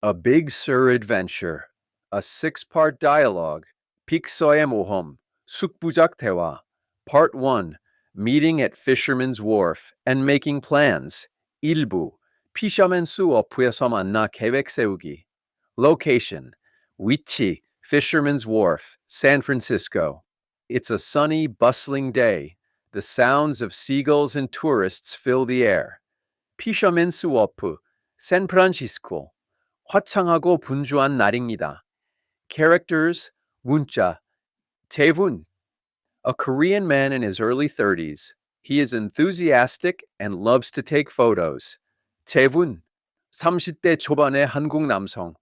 A Big Sur Adventure, a six-part dialogue, 픽서의 모험, 숙부작 대화, Part 1, Meeting at Fisherman's Wharf and Making Plans, 일부, 피셔맨스 워프에서 만나 계획 세우기, Location, 위치, Fisherman's Wharf, San Francisco. It's a sunny, bustling day. The sounds of seagulls and tourists fill the air. 피셔맨스 워프, 샌프란시스코. 화창하고 분주한 날입니다. Characters, 문자, 태훈, a Korean man in his early 30s. He is enthusiastic and loves to take photos. 태훈, 30대 초반의 한국 남성.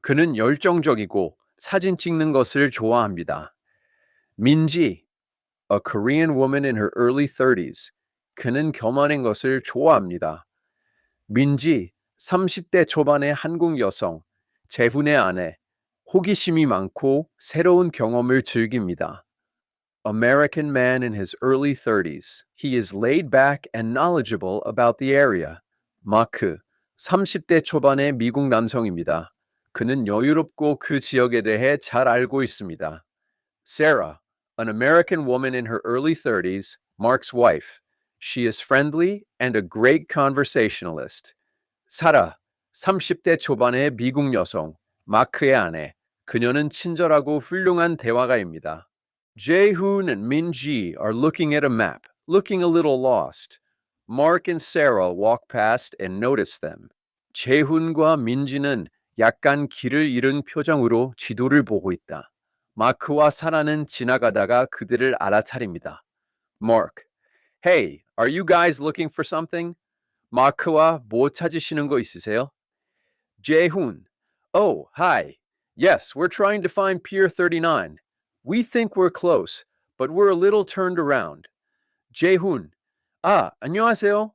그는 열정적이고 사진 찍는 것을 좋아합니다. 민지, a Korean woman in her early 30s. 그는 겸하는 것을 좋아합니다. 민지, 30대 초반의 한국 여성, 재훈의 아내, 호기심이 많고 새로운 경험을 즐깁니다. American man in his early 30s. He is laid back and knowledgeable about the area. 마크, 30대 초반의 미국 남성입니다. 그는 여유롭고 그 지역에 대해 잘 알고 있습니다. Sarah, an American woman in her early 30s, Mark's wife. She is friendly and a great conversationalist. 사라, 30대 초반의 미국 여성, 마크의 아내. 그녀는 친절하고 훌륭한 대화가입니다. Jae-hoon and Min-ji are looking at a map, looking a little lost. Mark and Sarah walk past and notice them. 재훈과 민지는 약간 길을 잃은 표정으로 지도를 보고 있다. 마크와 사라는 지나가다가 그들을 알아차립니다. Mark, hey, are you guys looking for something? 마크와 뭐 찾으시는 거 있으세요? Jae-hoon, oh, hi. Yes, we're trying to find Pier 39. We think we're close, but we're a little turned around. Jae-hoon, 아, 안녕하세요.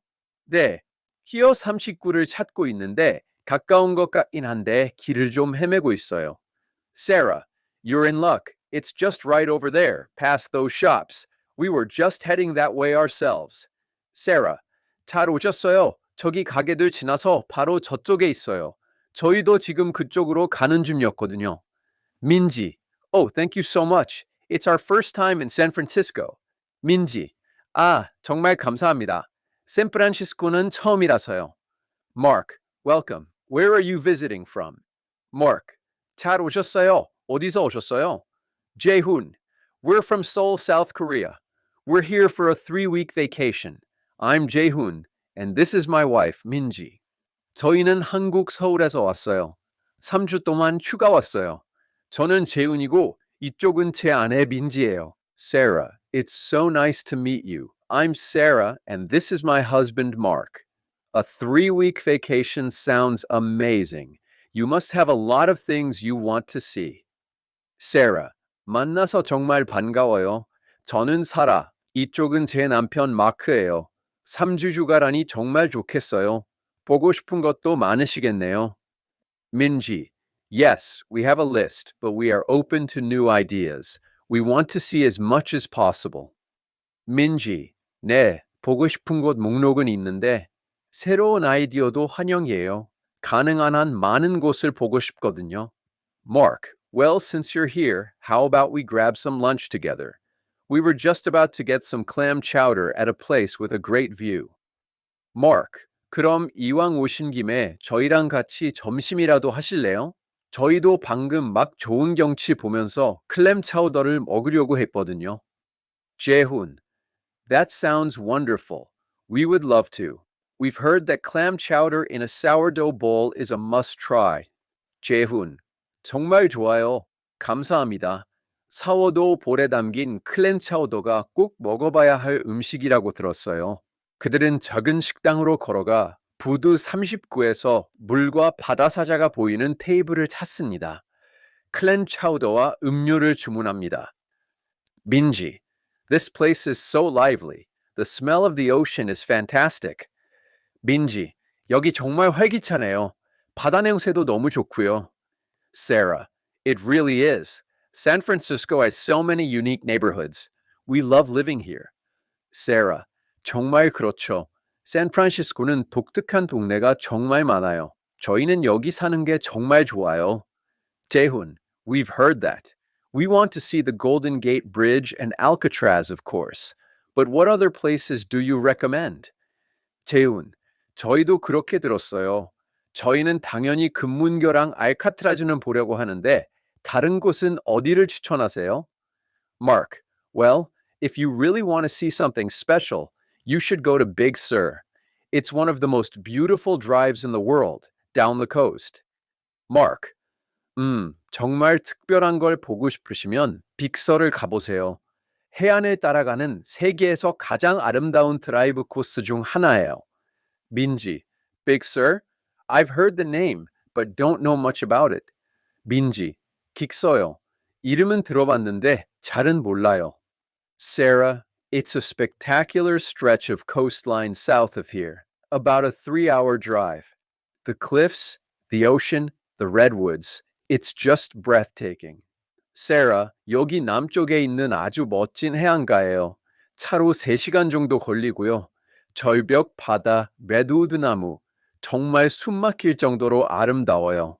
네, 피어 39를 찾고 있는데 가까운 것 같긴 한데 길을 좀 헤매고 있어요. Sarah, you're in luck. It's just right over there, past those shops. We were just heading that way ourselves. Sarah, 잘 오셨어요. 저기 가게들 지나서 바로 저쪽에 있어요. 저희도 지금 그쪽으로 가는 중이었거든요. 민지, oh, thank you so much. It's our first time in San Francisco. 민지, 아, 정말 감사합니다. 샌프란시스코는 처음이라서요. Mark, welcome. Where are you visiting from? Mark, 잘 오셨어요. 어디서 오셨어요? Jae-hoon, we're from Seoul, South Korea. We're here for a 3-week vacation. I'm Jae-hoon, and this is my wife, Minji. 저희는 한국 서울에서 왔어요. 3주 동안 휴가 왔어요. 저는 재훈이고 이쪽은 제 아내 민지예요. Sarah, it's so nice to meet you. I'm Sarah, and this is my husband, Mark. A 3-week vacation sounds amazing. You must have a lot of things you want to see. Sarah, 만나서 정말 반가워요. 저는 사라. 이쪽은 제 남편 마크예요. 3주 휴가라니 정말 좋겠어요. 보고 싶은 것도 많으시겠네요. Minji, yes, we have a list, but we are open to new ideas. We want to see as much as possible. Minji, 네, 보고 싶은 곳 목록은 있는데 새로운 아이디어도 환영이에요. 가능한 한 많은 곳을 보고 싶거든요. Mark, well, since you're here, how about we grab some lunch together? We were just about to get some clam chowder at a place with a great view. Mark, 그럼 이왕 오신 김에 저희랑 같이 점심이라도 하실래요? 저희도 방금 막 좋은 경치 보면서 클램 차우더를 먹으려고 했거든요. 재훈, that sounds wonderful. We would love to. We've heard that clam chowder in a sourdough bowl is a must try. 재훈, 정말 좋아요. 감사합니다. 사워도우 볼에 담긴 클램 차우더가 꼭 먹어봐야 할 음식이라고 들었어요. 그들은 작은 식당으로 걸어가 부두 39에서 물과 바다 사자가 보이는 테이블을 찾습니다. 클램 차우더와 음료를 주문합니다. 민지, this place is so lively. The smell of the ocean is fantastic. 민지, 여기 정말 활기차네요. 바다 냄새도 너무 좋고요. Sarah, it really is. San Francisco has so many unique neighborhoods. We love living here. Sarah, 정말 그렇죠. 샌프란시스코는 독특한 동네가 정말 많아요. 저희는 여기 사는 게 정말 좋아요. Taehun, we've heard that. We want to see the Golden Gate Bridge and Alcatraz, of course. But what other places do you recommend? 재훈, 저희도 그렇게 들었어요. 저희는 당연히 금문교랑 알카트라즈는 보려고 하는데 다른 곳은 어디를 추천하세요? Mark, well, if you really want to see something special, you should go to Big Sur. It's one of the most beautiful drives in the world, down the coast. Mark, 정말 특별한 걸 보고 싶으시면 빅서를 가보세요. 해안을 따라가는 세계에서 가장 아름다운 드라이브 코스 중 하나예요. 민지, Big Sur? I've heard the name, but don't know much about it. 민지, 긱서요. 이름은 들어봤는데 잘은 몰라요. Sarah, it's a spectacular stretch of coastline south of here, about a 3-hour drive. The cliffs, the ocean, the redwoods, it's just breathtaking. Sarah, 여기 남쪽에 있는 아주 멋진 해안가예요. 차로 3시간 정도 걸리고요. 절벽, 바다, 레드우드 나무, 정말 숨막힐 정도로 아름다워요.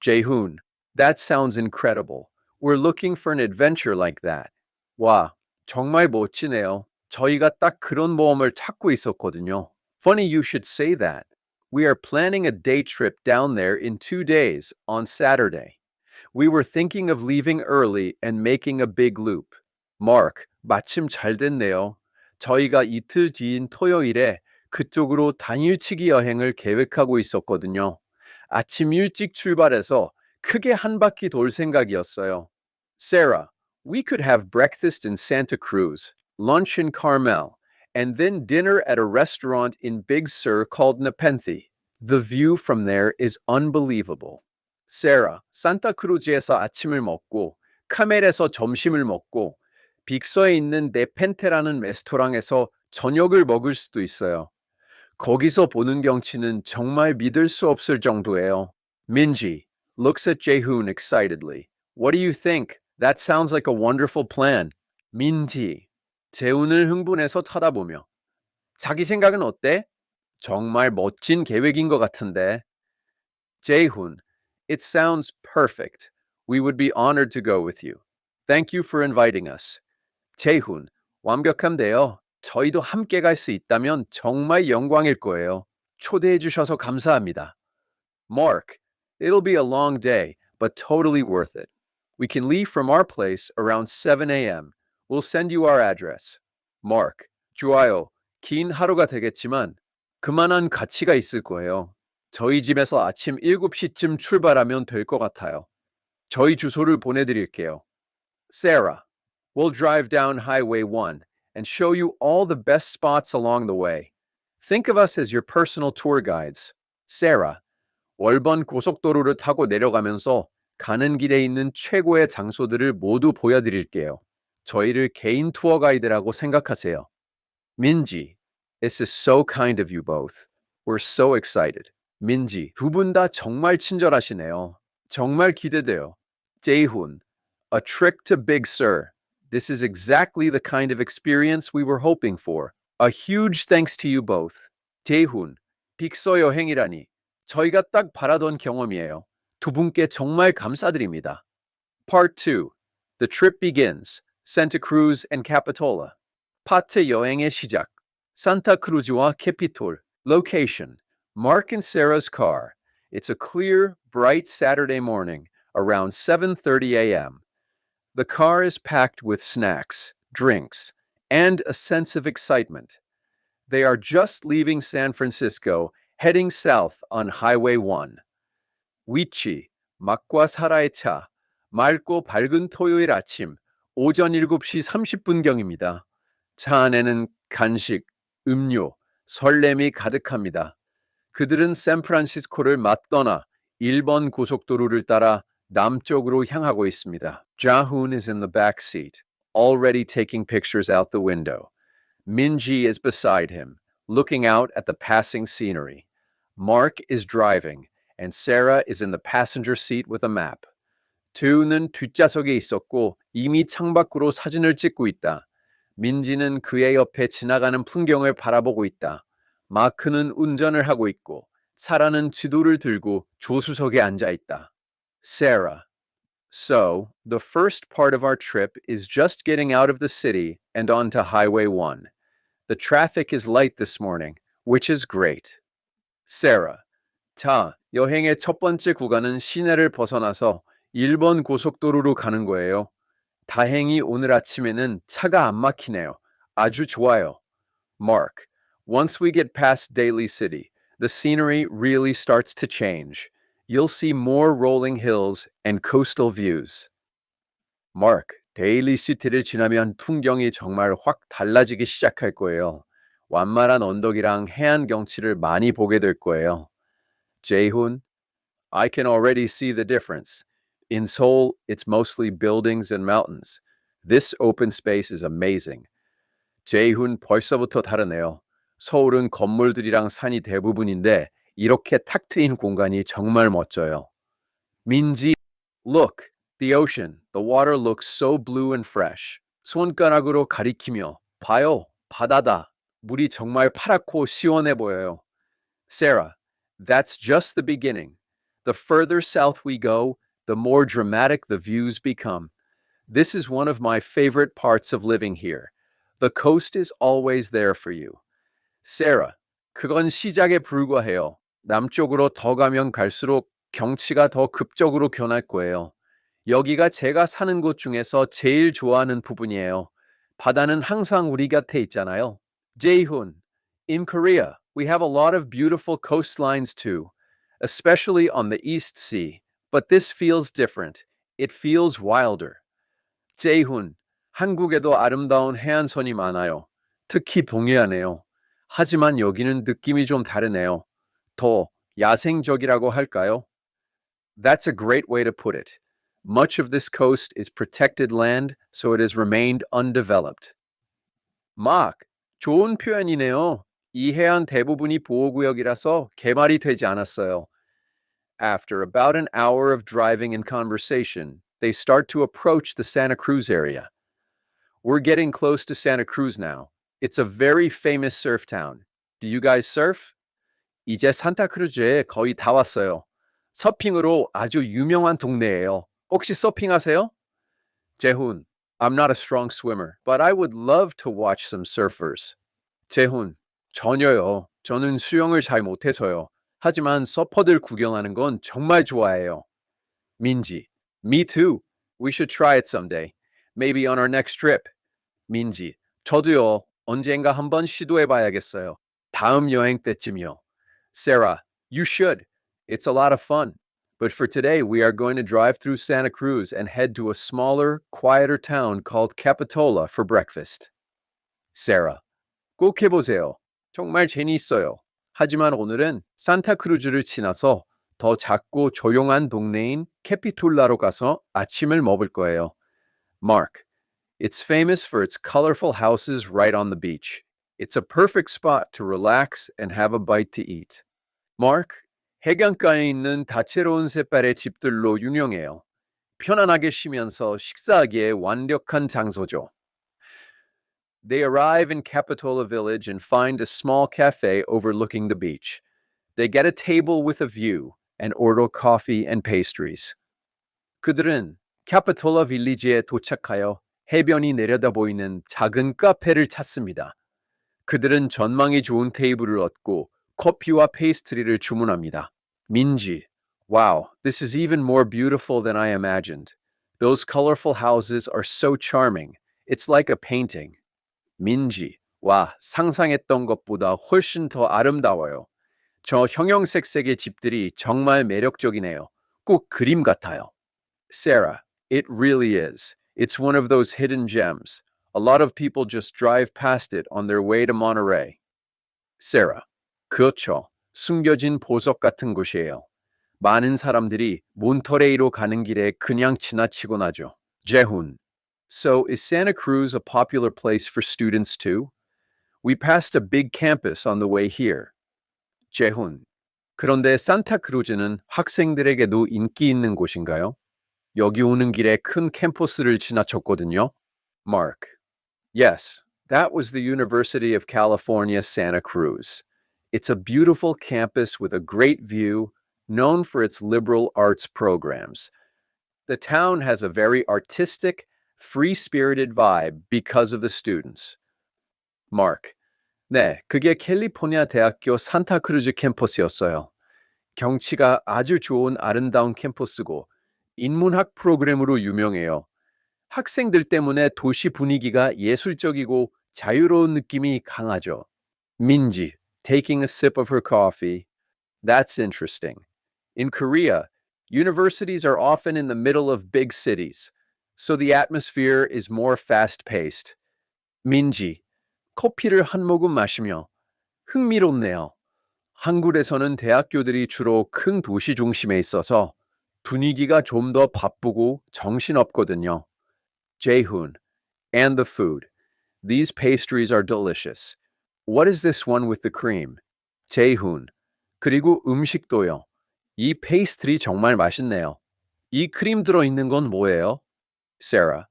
Jaehoon, that sounds incredible. We're looking for an adventure like that. 와, 정말 멋지네요. 저희가 딱 그런 모험을 찾고 있었거든요. Funny you should say that. We are planning a day trip down there in 2 days on Saturday. We were thinking of leaving early and making a big loop. Mark, 마침 잘 됐네요. 저희가 이틀 뒤인 토요일에 그쪽으로 당일치기 여행을 계획하고 있었거든요. 아침 일찍 출발해서 크게 한 바퀴 돌 생각이었어요. Sarah, we could have breakfast in Santa Cruz, lunch in Carmel, and then dinner at a restaurant in Big Sur called Nepenthe. The view from there is unbelievable. Sarah, 산타크루즈에서 아침을 먹고 카멜에서 점심을 먹고 빅서에 있는 네펜테라는 레스토랑에서 저녁을 먹을 수도 있어요. 거기서 보는 경치는 정말 믿을 수 없을 정도예요. Minji looks at Jaehoon excitedly. What do you think? That sounds like a wonderful plan. 민지, 재훈을 흥분해서 쳐다보며 자기 생각은 어때? 정말 멋진 계획인 것 같은데. Jaehoon, it sounds perfect. We would be honored to go with you. Thank you for inviting us. 재훈, 완벽한데요. 저희도 함께 갈 수 있다면 정말 영광일 거예요. 초대해 주셔서 감사합니다. Mark, it'll be a long day, but totally worth it. We can leave from our place around 7 a.m. We'll send you our address. Mark, 좋아요. 긴 하루가 되겠지만 그만한 가치가 있을 거예요. 저희 집에서 아침 7시쯤 출발하면 될 것 같아요. 저희 주소를 보내드릴게요. Sarah, we'll drive down Highway 1 and show you all the best spots along the way. Think of us as your personal tour guides. Sarah, 월번 고속도로를 타고 내려가면서 가는 길에 있는 최고의 장소들을 모두 보여드릴게요. 저희를 개인 투어 가이드라고 생각하세요. 민지, this is so kind of you both. We're so excited. 민지, 두 분 다 정말 친절하시네요. 정말 기대돼요. 재훈, a trick to Big Sur. This is exactly the kind of experience we were hoping for. A huge thanks to you both. 재훈, 빅서 여행이라니. 저희가 딱 바라던 경험이에요. 두 분께 정말 감사드립니다. Part 2. The trip begins. Santa Cruz and Capitola. 파트 여행의 시작. 산타크루즈와 캐피톨. Location. Mark and Sarah's car. It's a clear, bright Saturday morning, around 7:30 a.m. The car is packed with snacks, drinks, and a sense of excitement. They are just leaving San Francisco, heading south on Highway 1. 위치, 막과 사라의 차, 맑고 밝은 토요일 아침, 오전 7시 30분경입니다. 차 안에는 간식, 음료, 설렘이 가득합니다. 그들은 샌프란시스코를 맞떠나 1번 고속도로를 따라 남쪽으로 향하고 있습니다. Jaehoon is in the back seat, already taking pictures out the window. Minji is beside him, looking out at the passing scenery. Mark is driving, and Sarah is in the passenger seat with a map. 재훈은 뒷좌석에 있었고 이미 창밖으로 사진을 찍고 있다. 민지는 그의 옆에 지나가는 풍경을 바라보고 있다. 마크는 운전을 하고 있고 사라는 지도를 들고 조수석에 앉아 있다. Sarah. So, the first part of our trip is just getting out of the city and onto Highway 1. The traffic is light this morning, which is great. Sarah. 자, 여행의 첫 번째 구간은 시내를 벗어나서 1번 고속도로로 가는 거예요. 다행히 오늘 아침에는 차가 안 막히네요. 아주 좋아요. Mark. Once we get past Daly City, the scenery really starts to change. You'll see more rolling hills and coastal views. Mark. 데일리 시티를 지나면 풍경이 정말 확 달라지기 시작할 거예요. 완만한 언덕이랑 해안 경치를 많이 보게 될 거예요. Jaehoon. I can already see the difference. In Seoul, it's mostly buildings and mountains. This open space is amazing. 제이훈 벌써부터 다르네요. 서울은 건물들이랑 산이 대부분인데 이렇게 탁 트인 공간이 정말 멋져요. 민지, look, the ocean. The water looks so blue and fresh. 손가락으로 가리키며 봐요, 바다다. 물이 정말 파랗고 시원해 보여요. Sarah, that's just the beginning. The further south we go, the more dramatic the views become. This is one of my favorite parts of living here. The coast is always there for you. Sarah, 그건 시작에 불과해요. 남쪽으로 더 가면 갈수록 경치가 더 급적으로 변할 거예요. 여기가 제가 사는 곳 중에서 제일 좋아하는 부분이에요. 바다는 항상 우리 곁에 있잖아요. Jaehoon, in Korea, we have a lot of beautiful coastlines too, especially on the East Sea. But this feels different. It feels wilder. 제이훈, 한국에도 아름다운 해안선이 많아요. 특히 동해안에요. 하지만 여기는 느낌이 좀 다르네요. 더 야생적이라고 할까요? That's a great way to put it. Much of this coast is protected land, so it has remained undeveloped. 막, 좋은 표현이네요. 이 해안 대부분이 보호구역이라서 개발이 되지 않았어요. After about an hour of driving and conversation, they start to approach the Santa Cruz area. We're getting close to Santa Cruz now. It's a very famous surf town. Do you guys surf? 이제 산타크루즈에 거의 다 왔어요. 서핑으로 아주 유명한 동네예요. 혹시 서핑하세요? 재훈, I'm not a strong swimmer, but I would love to watch some surfers. 재훈, 전혀요. 저는 수영을 잘 못해서요. 하지만 서퍼들 구경하는 건 정말 좋아해요. 민지, me too. We should try it someday. Maybe on our next trip. 민지, 저도요. 언젠가 한번 시도해봐야겠어요. 다음 여행 때쯤이요. Sarah, you should. It's a lot of fun. But for today, we are going to drive through Santa Cruz and head to a smaller, quieter town called Capitola for breakfast. Sarah, 꼭 해보세요. 정말 재미있어요. 하지만 오늘은 산타크루즈를 지나서 더 작고 조용한 동네인 캐피톨라로 가서 아침을 먹을 거예요. Mark, it's famous for its colorful houses right on the beach. It's a perfect spot to relax and have a bite to eat. Mark, 해변가에 있는 다채로운 색깔의 집들로 유명해요. 편안하게 쉬면서 식사하기에 완벽한 장소죠. They arrive in Capitola Village and find a small cafe overlooking the beach. They get a table with a view and order coffee and pastries. 그들은 캐피톨라 빌리지에 도착하여 해변이 내려다 보이는 작은 카페를 찾습니다. 그들은 전망이 좋은 테이블을 얻고 커피와 페이스트리를 주문합니다. 민지, wow, this is even more beautiful than I imagined. Those colorful houses are so charming. It's like a painting. 민지, 와, 상상했던 것보다 훨씬 더 아름다워요. 저 형형색색의 집들이 정말 매력적이네요. 꼭 그림 같아요. Sarah, it really is. It's one of those hidden gems. A lot of people just drive past it on their way to Monterey. Sarah, 그렇죠. 숨겨진 보석 같은 곳이에요. 많은 사람들이 몬터레이로 가는 길에 그냥 지나치곤 하죠. 재훈, so is Santa Cruz a popular place for students too? We passed a big campus on the way here. 재훈, 그런데 산타크루즈는 학생들에게도 인기 있는 곳인가요? 여기 오는 길에 큰 캠퍼스를 지나쳤거든요. Mark, yes, that was the University of California, Santa Cruz. It's a beautiful campus with a great view, known for its liberal arts programs. The town has a very artistic, free-spirited vibe because of the students. Mark. 네, 그게 캘리포니아 대학교 산타크루즈 캠퍼스였어요. 경치가 아주 좋은 아름다운 캠퍼스고 인문학 프로그램으로 유명해요. 학생들 때문에 도시 분위기가 예술적이고 자유로운 느낌이 강하죠. 민지, taking a sip of her coffee. That's interesting. In Korea, universities are often in the middle of big cities, so the atmosphere is more fast-paced. 민지, 커피를 한 모금 마시며 흥미롭네요. 한국에서는 대학교들이 주로 큰 도시 중심에 있어서 분위기가 좀 더 바쁘고 정신없거든요. Jaehoon, and the food. These pastries are delicious. What is this one with the cream? Jaehoon. 그리고 음식도요. 이 페이스트리 정말 맛있네요. 이 크림 들어있는 건 뭐예요? Sarah.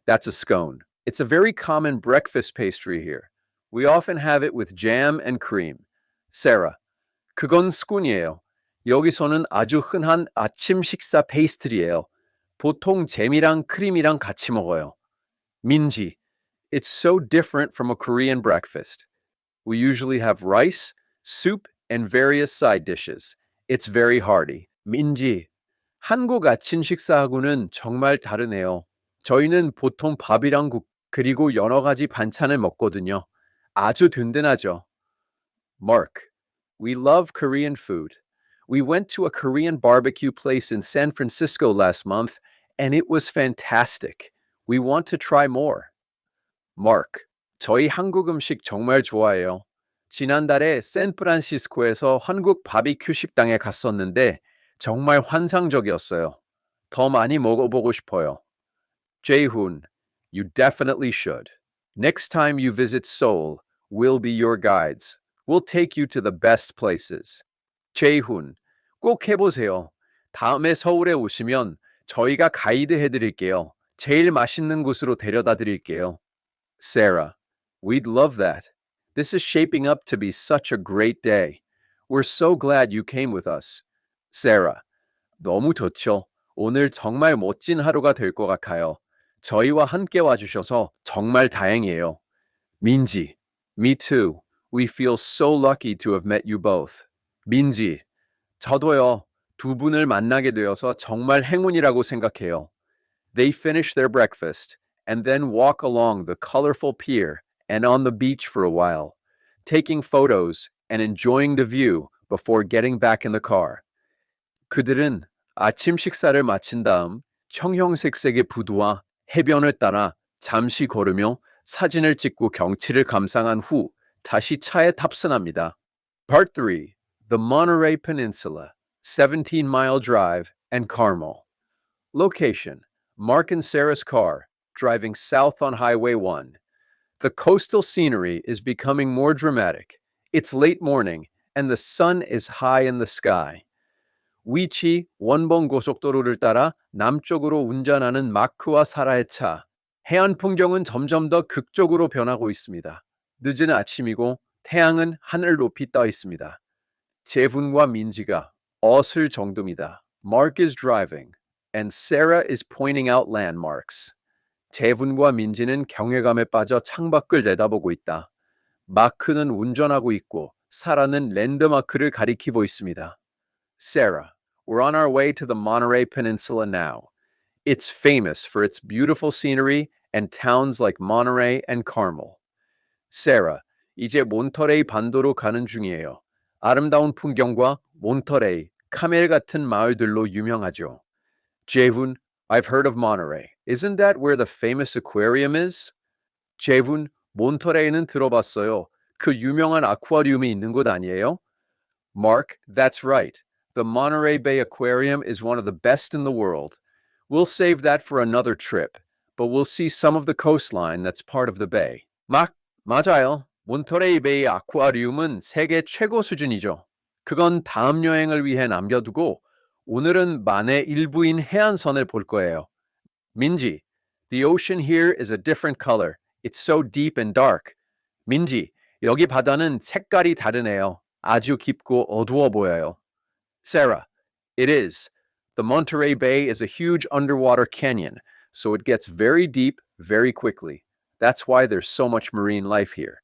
That's a scone. It's a very common breakfast pastry here. We often have it with jam and cream. Sarah. 그건 스콘이에요. 여기서는 아주 흔한 아침 식사 페이스트리예요. 보통 잼이랑 크림이랑 같이 먹어요. 민지. It's so different from a Korean breakfast. We usually have rice, soup, and various side dishes. It's very hearty. 민지. 한국 아침 식사하고는 정말 다르네요. 저희는 보통 밥이랑 국 그리고 여러 가지 반찬을 먹거든요. 아주 든든하죠. Mark. We love Korean food. We went to a Korean barbecue place in San Francisco last month, and it was fantastic. We want to try more. Mark. 저희 한국 음식 정말 좋아해요. 지난달에 샌프란시스코에서 한국 바비큐 식당에 갔었는데 정말 환상적이었어요. 더 많이 먹어보고 싶어요. Jaehoon, you definitely should. Next time you visit Seoul, we'll be your guides. We'll take you to the best places. Jaehoon, 꼭 해보세요. 다음에 서울에 오시면 저희가 가이드 해드릴게요. 제일 맛있는 곳으로 데려다 드릴게요. Sarah, we'd love that. This is shaping up to be such a great day. We're so glad you came with us. Sarah, 너무 좋죠. 오늘 정말 멋진 하루가 될 것 같아요. 저희와 함께 와주셔서 정말 다행이에요. 민지, me too. We feel so lucky to have met you both. 민지, 저도요. 두 분을 만나게 되어서 정말 행운이라고 생각해요. They finish their breakfast and then walk along the colorful pier and on the beach for a while, taking photos and enjoying the view before getting back in the car. 그들은 아침 식사를 마친 다음 청형색색의 부두와 해변을 따라 잠시 걸으며 사진을 찍고 경치를 감상한 후 다시 차에 탑승합니다. Part 3. The Monterey Peninsula, 17-mile drive, and Carmel. Location. Mark and Sarah's car, driving south on Highway 1. The coastal scenery is becoming more dramatic. It's late morning, and the sun is high in the sky. 위치 원본 고속도로를 따라 남쪽으로 운전하는 마크와 사라의 차. 해안 풍경은 점점 더 극적으로 변하고 있습니다. 늦은 아침이고 태양은 하늘 높이 떠 있습니다. 재훈과 민지가 어슬 정도입니다. Mark is driving, and Sarah is pointing out landmarks. 재훈과 민지는 경외감에 빠져 창밖을 내다보고 있다. 마크는 운전하고 있고 사라는 랜드마크를 가리키고 있습니다. Sarah, we're on our way to the Monterey Peninsula now. It's famous for its beautiful scenery and towns like Monterey and Carmel. Sarah, 이제 몬터레이 반도로 가는 중이에요. 아름다운 풍경과 몬터레이, 카멜 같은 마을들로 유명하죠. Jaehoon, I've heard of Monterey. Isn't that where the famous aquarium is? Jaehoon, 몬터레이는 들어봤어요. 그 유명한 아쿠아리움이 있는 곳 아니에요? Mark, that's right. The Monterey Bay Aquarium is one of the best in the world. We'll save that for another trip, but we'll see some of the coastline that's part of the bay. 맞아요. 몬터레이 베이 아쿠아리움은 세계 최고 수준이죠. 그건 다음 여행을 위해 남겨두고 오늘은 만의 일부인 해안선을 볼 거예요. 민지, the ocean here is a different color. It's so deep and dark. 민지, 여기 바다는 색깔이 다르네요. 아주 깊고 어두워 보여요. Sarah, it is. The Monterey Bay is a huge underwater canyon, so it gets very deep very quickly. That's why there's so much marine life here.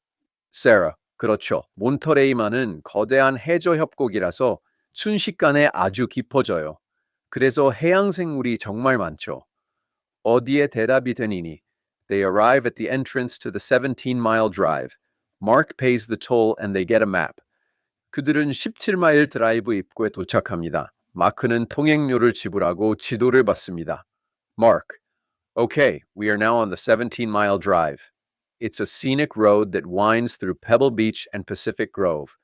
Sarah, 그렇죠. 몬터레이만은 거대한 해저 협곡이라서 순식간에 아주 깊어져요. 그래서 해양 생물이 정말 많죠. 어디에 대답이 되니니? They arrive at the entrance to the 17-mile drive. Mark pays the toll and they get a map. 그들은 17마일 드라이브 입구에 도착합니다. 마크는 통행료를 지불하고 지도를 받습니다. Mark, okay, we are now on the 17-mile drive. It's a scenic road that winds through Pebble Beach and Pacific Grove.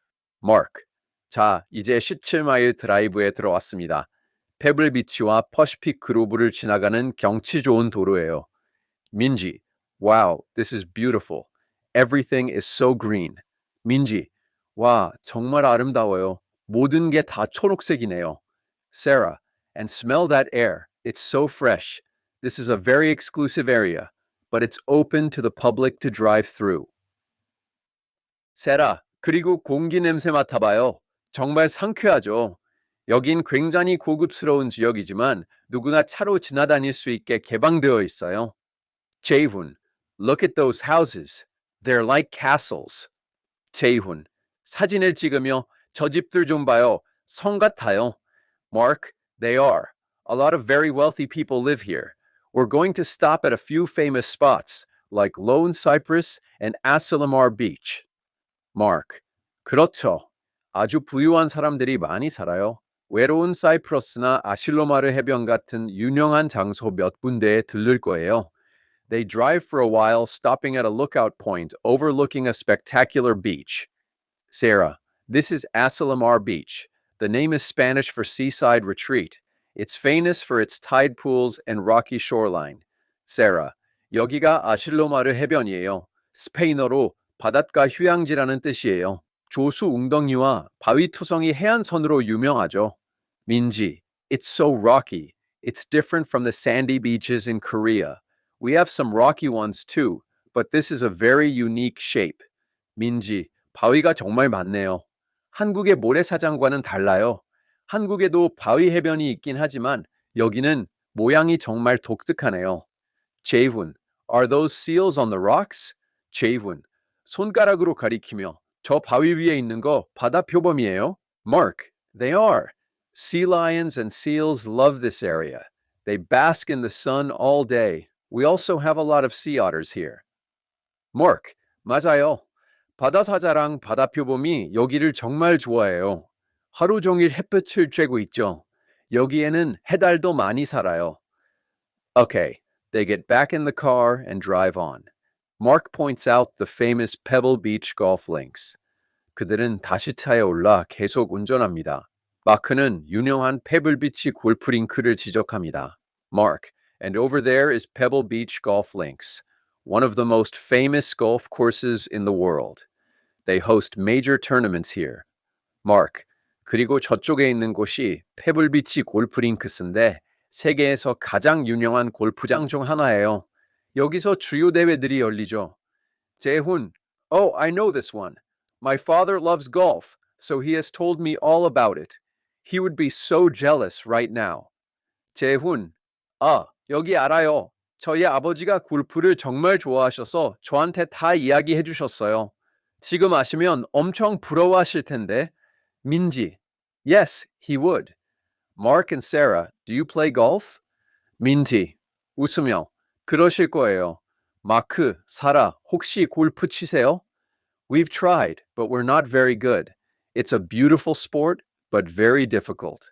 Mark, 자, 이제 17마일 드라이브에 들어왔습니다. 페블 비치와 퍼시픽 그로브를 지나가는 경치 좋은 도로예요. 민지, wow, this is beautiful. Everything is so green. 민지, 와, 정말 아름다워요. 모든 게 다 초록색이네요. Sarah, and smell that air. It's so fresh. This is a very exclusive area, but it's open to the public to drive through. 세라, 그리고 공기 냄새 맡아봐요. 정말 상쾌하죠. 여긴 굉장히 고급스러운 지역이지만 누구나 차로 지나다닐 수 있게 개방되어 있어요. 제이훈, look at those houses. They're like castles. 제이훈, 사진을 찍으며 저 집들 좀 봐요. 성 같아요. Mark, they are. A lot of very wealthy people live here. We're going to stop at a few famous spots, like Lone Cypress and Asilomar Beach. Mark, 그렇죠. 아주 부유한 사람들이 많이 살아요. 외로운 사이프러스나 아실로마르 해변 같은 유명한 장소 몇 군데에 들를 거예요. They drive for a while, stopping at a lookout point overlooking a spectacular beach. Sarah, this is Asilomar Beach. The name is Spanish for seaside retreat. It's famous for its tide pools and rocky shoreline. Sarah, 여기가 아실로마르 해변이에요. 스페인어로 바닷가 휴양지라는 뜻이에요. 조수 웅덩이와 바위 토성이 해안선으로 유명하죠. 민지, it's so rocky. It's different from the sandy beaches in Korea. We have some rocky ones too, but this is a very unique shape. 민지, 바위가 정말 많네요. 한국의 모래사장과는 달라요. 한국에도 바위 해변이 있긴 하지만 여기는 모양이 정말 독특하네요. 제이훈, are those seals on the rocks? 제이훈, 손가락으로 가리키며 저 바위 위에 있는 거 바다 표범이에요? Mark, they are. Sea lions and seals love this area. They bask in the sun all day. We also have a lot of sea otters here. Mark, 맞아요. 바다사자랑 바다표범이 여기를 정말 좋아해요. 하루 종일 햇볕을 쬐고 있죠. 여기에는 해달도 많이 살아요. Okay, they get back in the car and drive on. Mark points out the famous Pebble Beach golf links. 그들은 다시 차에 올라 계속 운전합니다. 마크는 유명한 페블비치 골프링크를 지적합니다. Mark, and over there is Pebble Beach Golf Links, one of the most famous golf courses in the world. They host major tournaments here. Mark, 그리고 저쪽에 있는 곳이 페블비치 골프링크스인데 세계에서 가장 유명한 골프장 중 하나예요. 여기서 주요 대회들이 열리죠. 재훈, oh, I know this one. My father loves golf, so he has told me all about it. He would be so jealous right now. 재훈, 아, 여기 알아요. 저희 아버지가 골프를 정말 좋아하셔서 저한테 다 이야기해 주셨어요. 지금 아시면 엄청 부러워하실 텐데. 민지, yes, he would. Mark and Sarah, do you play golf? 민지, 웃으며, 그러실 거예요. 마크, 사라, 혹시 골프 치세요? We've tried, but we're not very good. It's a beautiful sport, but very difficult.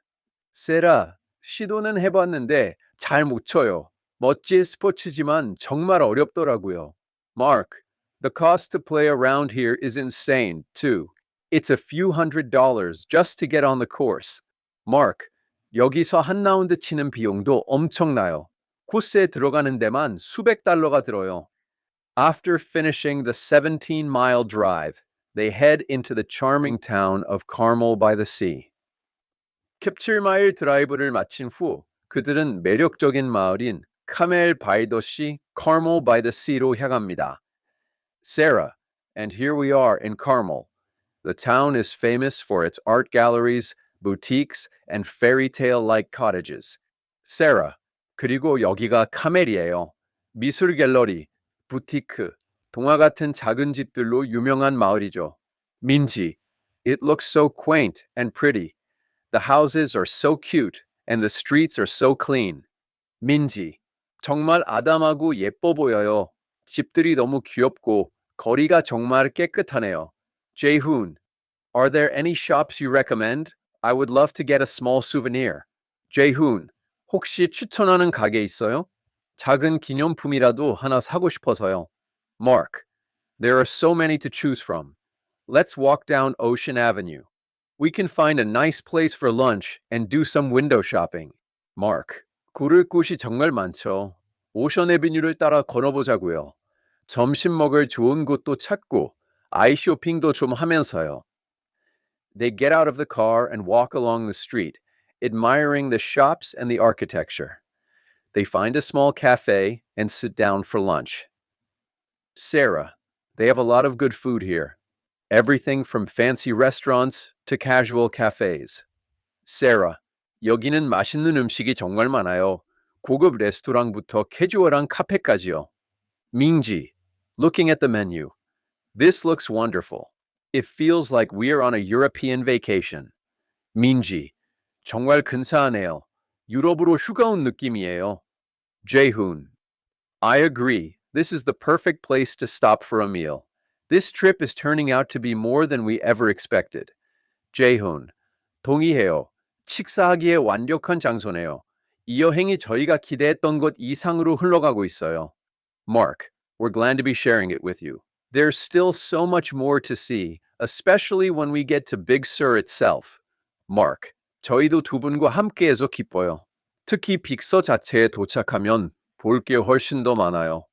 세라, 시도는 해봤는데 잘 못 쳐요. 멋진 스포츠지만 정말 어렵더라고요. Mark, the cost to play around here is insane, too. It's a few $100s just to get on the course. Mark, 여기서 한 라운드 치는 비용도 엄청나요. 코스에 들어가는 데만 수백 달러가 들어요. After finishing the 17-mile drive, they head into the charming town of Carmel by the Sea. 17마일 드라이브를 마친 후 그들은 매력적인 마을인 카멜 바이더시 Carmel by the Sea로 향합니다. Sarah, and here we are in Carmel. The town is famous for its art galleries, boutiques, and fairy tale-like cottages. Sarah, 그리고 여기가 카멜이에요. 미술 갤러리, 부티크, 동화 같은 작은 집들로 유명한 마을이죠. 민지, it looks so quaint and pretty. The houses are so cute and the streets are so clean. 민지, 정말 아담하고 예뻐 보여요. 집들이 너무 귀엽고 거리가 정말 깨끗하네요. Jaehoon, are there any shops you recommend? I would love to get a small souvenir. Jaehoon, 혹시 추천하는 가게 있어요? 작은 기념품이라도 하나 사고 싶어서요. Mark, there are so many to choose from. Let's walk down Ocean Avenue. We can find a nice place for lunch and do some window shopping. Mark, 고를 곳이 정말 많죠. 오션 애비뉴를 따라 걸어보자고요. 점심 먹을 좋은 곳도 찾고 아이 쇼핑도 좀 하면서요. They get out of the car and walk along the street, admiring the shops and the architecture. They find a small cafe and sit down for lunch. Sarah, they have a lot of good food here. Everything from fancy restaurants to casual cafes. Sarah, 여기는 맛있는 음식이 정말 많아요. 고급 레스토랑부터 캐주얼한 카페까지요. Mingji, looking at the menu. This looks wonderful. It feels like we're on a European vacation. Minji, 정말 근사하네요. 유럽으로 휴가 온 느낌이에요. Jaehoon, I agree. This is the perfect place to stop for a meal. This trip is turning out to be more than we ever expected. Jaehoon, 동의해요. 식사하기에 완벽한 장소네요. 이 여행이 저희가 기대했던 것 이상으로 흘러가고 있어요. Mark, we're glad to be sharing it with you. There's still so much more to see, especially when we get to Big Sur itself. Mark, 저희도 두 분과 함께해서 기뻐요. 특히 빅서 자체에 도착하면 볼 게 훨씬 더 많아요.